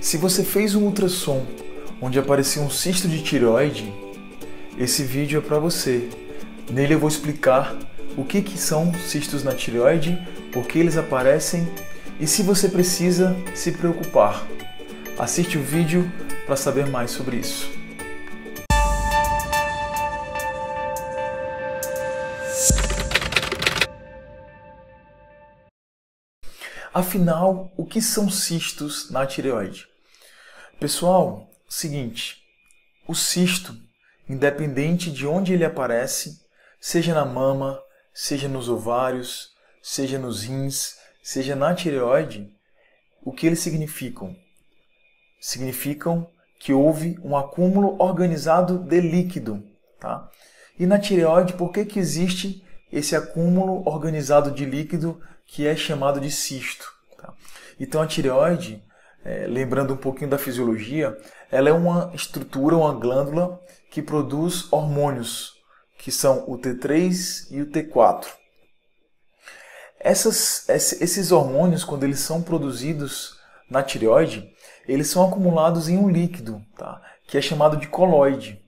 Se você fez um ultrassom onde apareceu um cisto de tireoide, esse vídeo é para você. Nele eu vou explicar o que são cistos na tireoide, por que eles aparecem e se você precisa se preocupar. Assiste o vídeo para saber mais sobre isso. Afinal, o que são cistos na tireoide? Pessoal, seguinte, o cisto, independente de onde ele aparece, seja na mama, seja nos ovários, seja nos rins, seja na tireoide, o que eles significam? Significam que houve um acúmulo organizado de líquido, tá? E na tireoide, por que existe esse acúmulo organizado de líquido que é chamado de cisto? Tá? Então a tireoide, lembrando um pouquinho da fisiologia, ela é uma estrutura, uma glândula que produz hormônios, que são o T3 e o T4. Esses hormônios, quando eles são produzidos na tireoide, eles são acumulados em um líquido, tá? Que é chamado de coloide.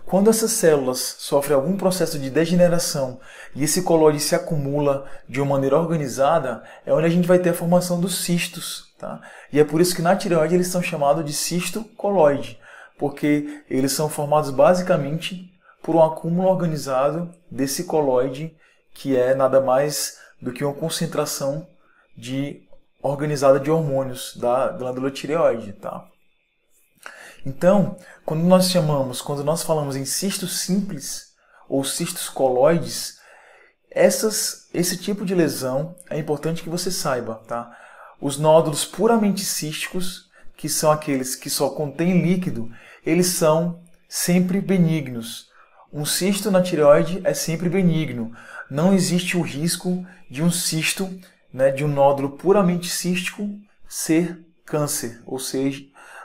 Quando essas células sofrem algum processo de degeneração e esse coloide se acumula de uma maneira organizada, é onde a gente vai ter a formação dos cistos. Tá? E é por isso que na tireoide eles são chamados de cisto coloide, porque eles são formados basicamente por um acúmulo organizado desse coloide, que é nada mais do que uma concentração organizada de hormônios da glândula tireoide. Tá? Então, quando nós falamos em cistos simples ou cistos coloides, esse tipo de lesão é importante que você saiba, tá? Os nódulos puramente císticos, que são aqueles que só contêm líquido, eles são sempre benignos. Um cisto na tireoide é sempre benigno. Não existe o risco de um cisto, de um nódulo puramente cístico ser câncer, ou seja,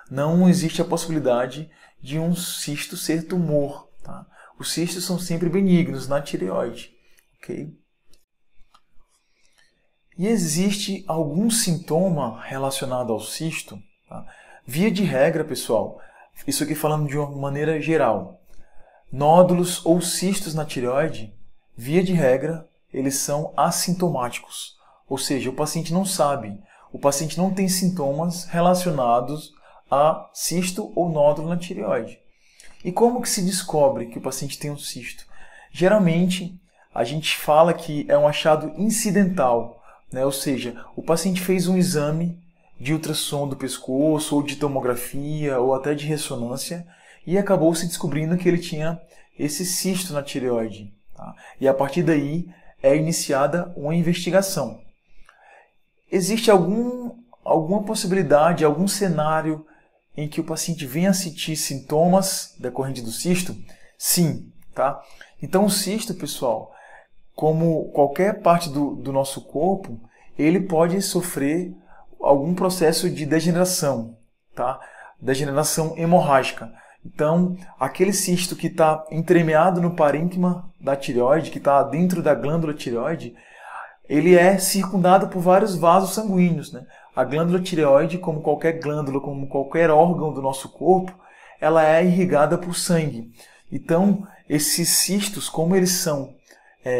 não existe a possibilidade de um cisto ser tumor. Tá? Os cistos são sempre benignos na tireoide. Okay? E existe algum sintoma relacionado ao cisto? Tá? Via de regra, pessoal, isso aqui falando de uma maneira geral, nódulos ou cistos na tireoide, via de regra, eles são assintomáticos. Ou seja, o paciente não sabe, o paciente não tem sintomas relacionados a cisto ou nódulo na tireoide. E como que se descobre que o paciente tem um cisto? Geralmente, a gente fala que é um achado incidental, ou seja, o paciente fez um exame de ultrassom do pescoço, ou de tomografia, ou até de ressonância, e acabou se descobrindo que ele tinha esse cisto na tireoide. Tá? E a partir daí é iniciada uma investigação. Existe alguma possibilidade, algum cenário em que o paciente venha a sentir sintomas decorrentes do cisto? Sim, tá? Então o cisto, pessoal, como qualquer parte do nosso corpo, ele pode sofrer algum processo de degeneração, tá? Degeneração hemorrágica. Então, aquele cisto que está entremeado no parênquima da tireoide, que está dentro da glândula tireoide, ele é circundado por vários vasos sanguíneos, né? A glândula tireoide, como qualquer glândula, como qualquer órgão do nosso corpo, ela é irrigada por sangue. Então, esses cistos, como eles são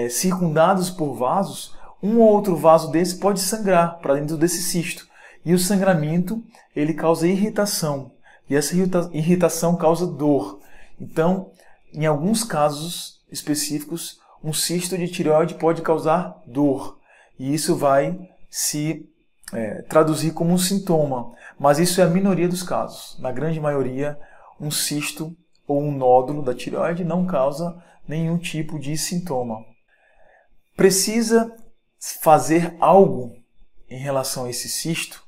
circundados por vasos, um ou outro vaso desse pode sangrar para dentro desse cisto. E o sangramento, ele causa irritação. E essa irritação causa dor. Então, em alguns casos específicos, um cisto de tireoide pode causar dor. E isso vai se traduzir como um sintoma, mas isso é a minoria dos casos. Na grande maioria, um cisto ou um nódulo da tireoide não causa nenhum tipo de sintoma. Precisa fazer algo em relação a esse cisto?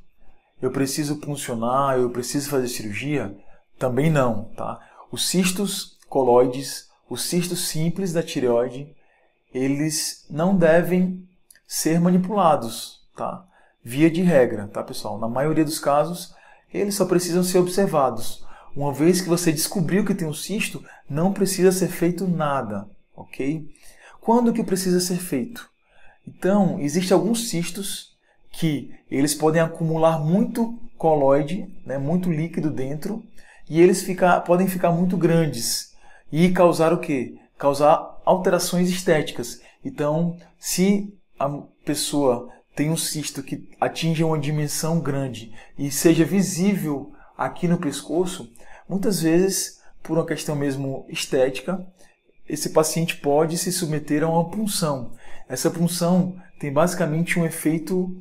Eu preciso puncionar, eu preciso fazer cirurgia? Também não. Tá? Os cistos coloides, os cistos simples da tireoide, eles não devem ser manipulados, tá? Via de regra, tá, pessoal? Na maioria dos casos, eles só precisam ser observados. Uma vez que você descobriu que tem um cisto, não precisa ser feito nada, ok? Quando que precisa ser feito? Então, existem alguns cistos que eles podem acumular muito coloide, né, muito líquido dentro, e eles podem ficar muito grandes e causar o quê? Causar alterações estéticas. Então, se a pessoa tem um cisto que atinge uma dimensão grande e seja visível aqui no pescoço, muitas vezes, por uma questão mesmo estética, esse paciente pode se submeter a uma punção. Essa punção tem basicamente um efeito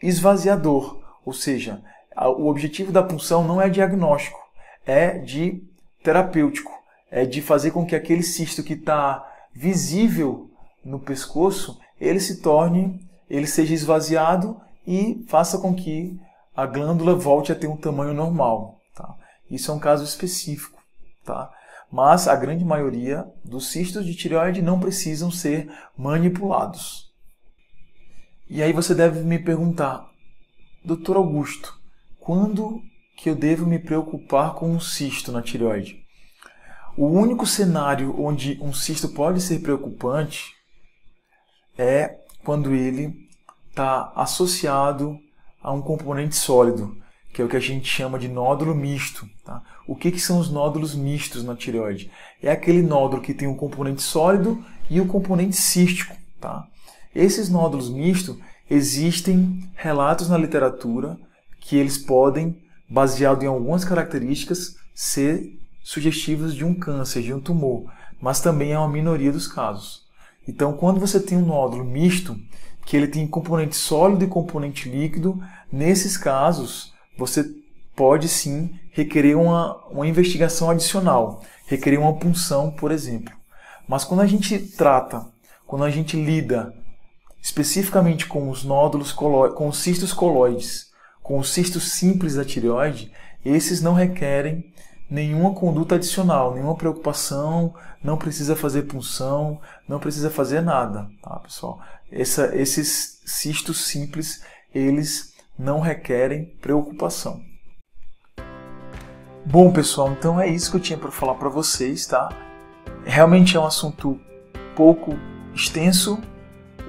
esvaziador, ou seja, o objetivo da punção não é diagnóstico, é de terapêutico, é de fazer com que aquele cisto que está visível no pescoço, ele seja esvaziado e faça com que a glândula volte a ter um tamanho normal. Tá? Isso é um caso específico. Tá? Mas a grande maioria dos cistos de tireoide não precisam ser manipulados. E aí você deve me perguntar, Dr. Augusto, quando que eu devo me preocupar com um cisto na tireoide? O único cenário onde um cisto pode ser preocupante é quando ele está associado a um componente sólido, que é o que a gente chama de nódulo misto. Tá? O que são os nódulos mistos na tireoide? É aquele nódulo que tem um componente sólido e o componente cístico. Tá? Esses nódulos mistos, existem relatos na literatura que eles podem, baseado em algumas características, ser sugestivos de um câncer, de um tumor, mas também é uma minoria dos casos. Então, quando você tem um nódulo misto, que ele tem componente sólido e componente líquido, nesses casos, você pode sim requerer uma investigação adicional, requerer uma punção, por exemplo. Mas quando a gente lida especificamente com os nódulos com os cistos coloides, com os cistos simples da tireoide, esses não requerem nenhuma conduta adicional, nenhuma preocupação, não precisa fazer punção, não precisa fazer nada, tá, pessoal? Esses cistos simples, eles não requerem preocupação. Bom, pessoal, então é isso que eu tinha para falar para vocês, tá? Realmente é um assunto pouco extenso,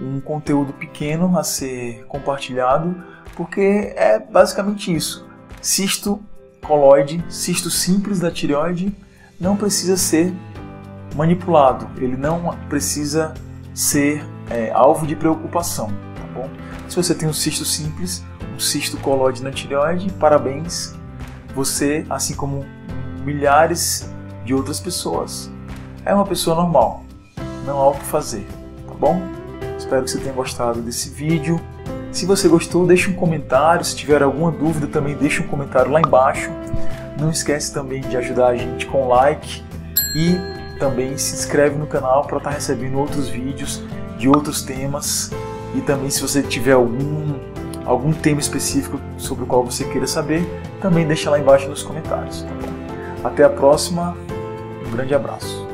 um conteúdo pequeno a ser compartilhado, porque é basicamente isso. Cisto coloide, cisto simples da tireoide, não precisa ser manipulado, ele não precisa ser alvo de preocupação, tá bom? Se você tem um cisto simples, um cisto coloide na tireoide, parabéns, você, assim como milhares de outras pessoas, é uma pessoa normal, não há o que fazer, tá bom? Espero que você tenha gostado desse vídeo. Se você gostou, deixe um comentário. Se tiver alguma dúvida, também deixe um comentário lá embaixo. Não esquece também de ajudar a gente com like e também se inscreve no canal para estar recebendo outros vídeos de outros temas. E também, se você tiver algum tema específico sobre o qual você queira saber, também deixa lá embaixo nos comentários. Tá bom? Até a próxima. Um grande abraço.